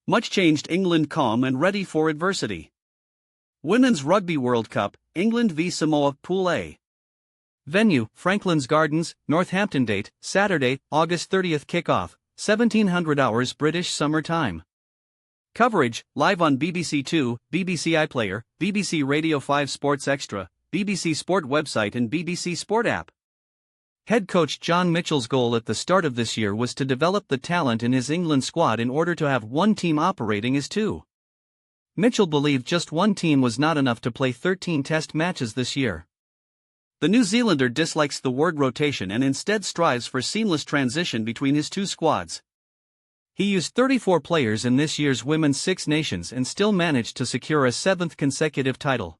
Much changed England calm and ready for adversity. Women's Rugby World Cup, England v Samoa, Pool A. Venue, Franklin's Gardens, Northampton. Date, Saturday, August 30th. Kickoff, 1700 hours British Summer Time. Coverage, live on BBC Two, BBC iPlayer, BBC Radio 5 Sports Extra, BBC Sport website and BBC Sport app. Head coach John Mitchell's goal at the start of this year was to develop the talent in his England squad in order to have one team operating as two. Mitchell believed just one team was not enough to play 13 test matches this year. The New Zealander dislikes the word rotation and instead strives for seamless transition between his two squads. He used 34 players in this year's Women's Six Nations and still managed to secure a 7th consecutive title.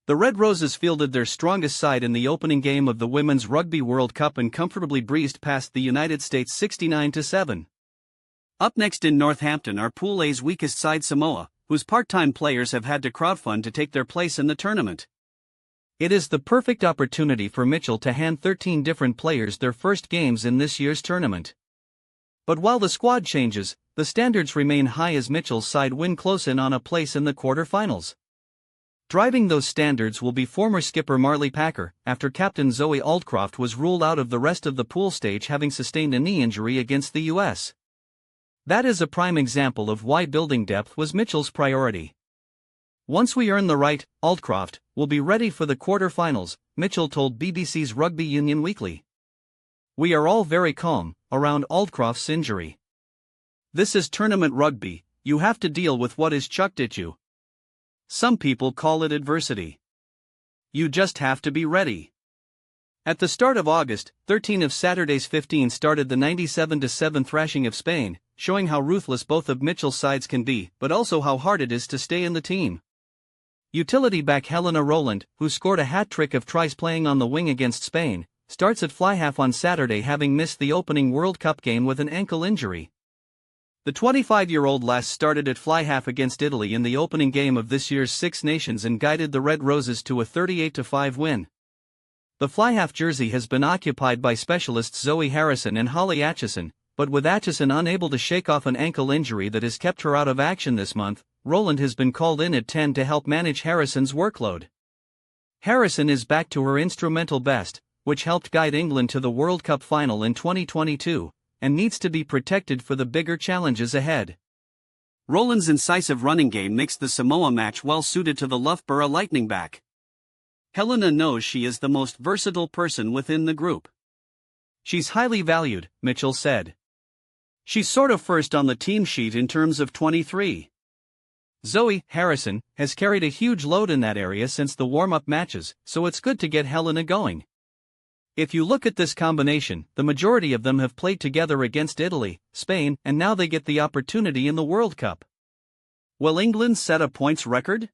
The Red Roses fielded their strongest side in the opening game of the Women's Rugby World Cup and comfortably breezed past the United States 69-7. Up next in Northampton are Pool A's weakest side, Samoa, whose part-time players have had to crowdfund to take their place in the tournament. It is the perfect opportunity for Mitchell to hand 13 different players their first games in this year's tournament. But while the squad changes, the standards remain high as Mitchell's side win close in on a place in the quarter-finals. Driving those standards will be former skipper Marley Packer, after captain Zoe Aldcroft was ruled out of the rest of the pool stage having sustained a knee injury against the US. That is a prime example of why building depth was Mitchell's priority. Once we earn the right, Aldcroft will be ready for the quarter-finals, Mitchell told BBC's Rugby Union Weekly. We are all very calm around Aldcroft's injury. This is tournament rugby, you have to deal with what is chucked at you. Some people call it adversity. You just have to be ready. At the start of August, 13 of Saturday's 15 started the 97-7 thrashing of Spain, showing how ruthless both of Mitchell's sides can be, but also how hard it is to stay in the team. Utility back Helena Rowland, who scored a hat-trick of tries playing on the wing against Spain, starts at fly-half on Saturday having missed the opening World Cup game with an ankle injury. The 25-year-old lass started at fly-half against Italy in the opening game of this year's Six Nations and guided the Red Roses to a 38-5 win. The fly-half jersey has been occupied by specialists Zoe Harrison and Holly Atchison, but with Atchison unable to shake off an ankle injury that has kept her out of action this month, Rowland has been called in at 10 to help manage Harrison's workload. Harrison is back to her instrumental best, which helped guide England to the World Cup final in 2022, and needs to be protected for the bigger challenges ahead. Rowland's incisive running game makes the Samoa match well suited to the Loughborough Lightning back. Helena knows she is the most versatile person within the group. She's highly valued, Mitchell said. She's sort of first on the team sheet in terms of 23. Zoe Harrison has carried a huge load in that area since the warm-up matches, so it's good to get Helena going. If you look at this combination, the majority of them have played together against Italy, Spain, and now they get the opportunity in the World Cup. Will England set a points record?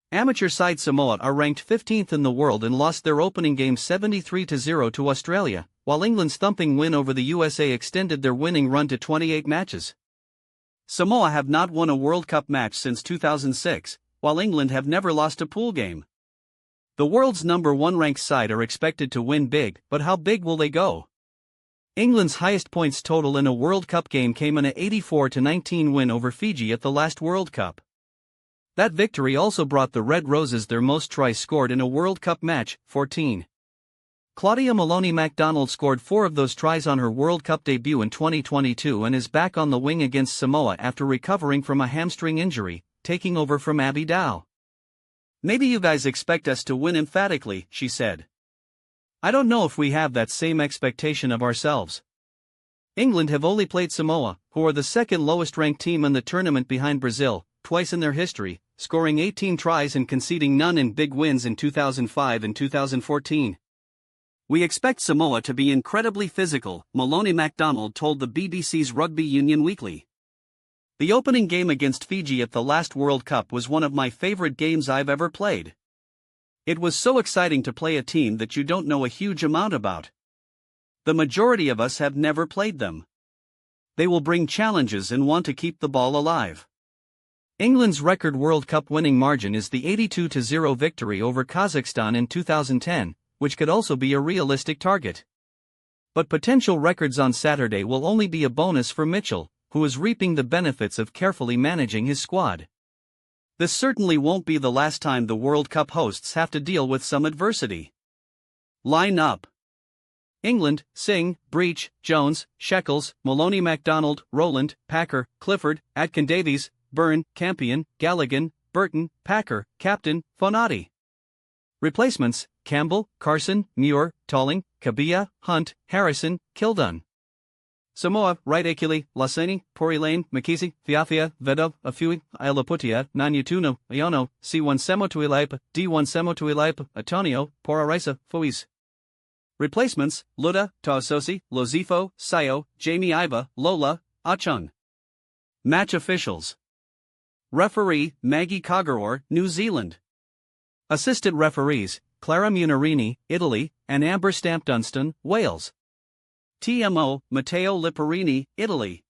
Amateur side Samoa are ranked 15th in the world and lost their opening game 73-0 to Australia, while England's thumping win over the USA extended their winning run to 28 matches. Samoa have not won a World Cup match since 2006, while England have never lost a pool game. The world's number 1 ranked side are expected to win big, but how big will they go? England's highest points total in a World Cup game came in an 84-19 win over Fiji at the last World Cup. That victory also brought the Red Roses their most tries scored in a World Cup match, 14. Claudia Maloney MacDonald scored 4 of those tries on her World Cup debut in 2022 and is back on the wing against Samoa after recovering from a hamstring injury, taking over from Abby Dow. Maybe you guys expect us to win emphatically, she said. I don't know if we have that same expectation of ourselves. England have only played Samoa, who are the second lowest ranked team in the tournament behind Brazil, twice in their history, scoring 18 tries and conceding none in big wins in 2005 and 2014. We expect Samoa to be incredibly physical, Maloney MacDonald told the BBC's Rugby Union Weekly. The opening game against Fiji at the last World Cup was one of my favorite games I've ever played. It was so exciting to play a team that you don't know a huge amount about. The majority of us have never played them. They will bring challenges and want to keep the ball alive. England's record World Cup winning margin is the 82-0 victory over Kazakhstan in 2010, which could also be a realistic target. But potential records on Saturday will only be a bonus for Mitchell, who is reaping the benefits of carefully managing his squad. This certainly won't be the last time the World Cup hosts have to deal with some adversity. Line up. England: Singh, Breach, Jones, Shekels, Maloney, MacDonald, Rowland, Packer, Clifford, Atkin-Davies, Byrne, Campion, Galligan, Burton, Packer, Captain, Fonati. Replacements: Campbell, Carson, Muir, Tolling, Kabia, Hunt, Harrison, Kildun. Samoa: Wright, Akili, Lasani, Pori Lane, Makisi, Fiafia, Vedov, Afui, Ailaputia, Nanyatuno, Iono, C1 Semotuilaipa, D1 Semotuilaipa, Antonio, Poraraisa, Fois. Replacements: Luda, Taososi, Lozifo, Sayo, Jamie Iba, Lola, Achung. Match officials. Referee: Maggie Cogeror, New Zealand. Assistant referees: Clara Munarini, Italy, and Amber Stamp Dunstan, Wales. TMO: Matteo Lipperini, Italy.